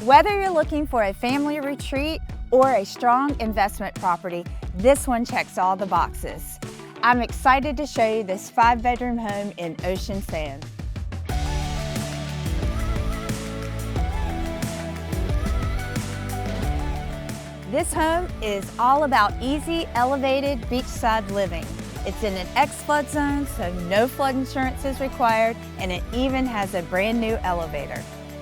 Whether you're looking for a family retreat or a strong investment property, this one checks all the boxes. I'm excited to show you this 5-bedroom home in Ocean Sand. This home is all about easy, elevated beachside living. It's in an X-flood zone, so no flood insurance is required, and it even has a brand new elevator.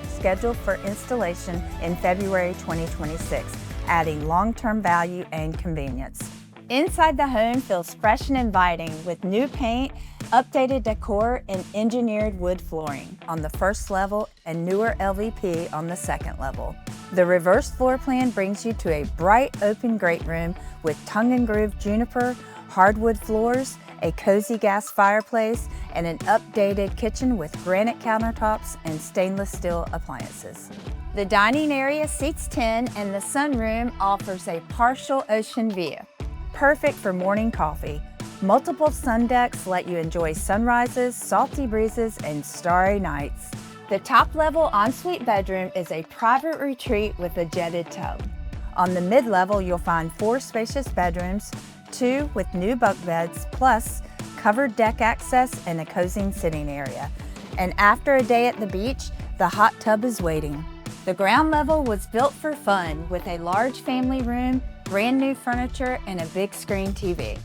Scheduled for installation in February 2026, adding long-term value and convenience. Inside the home feels fresh and inviting with new paint, updated decor, and engineered wood flooring on the first level and newer LVP on the second level. The reverse floor plan brings you to a bright open great room with tongue and groove juniper, hardwood floors, a cozy gas fireplace, and an updated kitchen with granite countertops and stainless steel appliances. The dining area seats 10 and the sunroom offers a partial ocean view. Perfect for morning coffee. Multiple sun decks let you enjoy sunrises, salty breezes, and starry nights. The top-level ensuite bedroom is a private retreat with a jetted tub. On the mid-level, you'll find 4 spacious bedrooms, 2 with new bunk beds, plus covered deck access and a cozy sitting area. And after a day at the beach, the hot tub is waiting. The ground level was built for fun with a large family room, brand new furniture, and a big screen TV.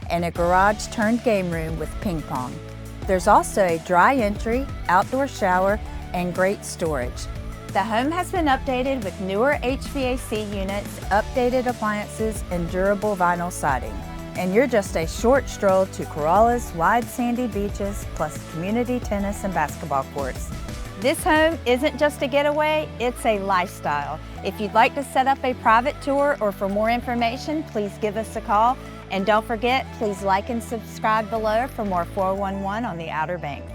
And a garage turned game room with ping pong. There's also a dry entry, outdoor shower, and great storage. The home has been updated with newer HVAC units, updated appliances, and durable vinyl siding. And you're just a short stroll to Corolla's wide sandy beaches, plus community tennis and basketball courts. This home isn't just a getaway, it's a lifestyle. If you'd like to set up a private tour or for more information, please give us a call. And don't forget, please like and subscribe below for more 411 on the Outer Banks.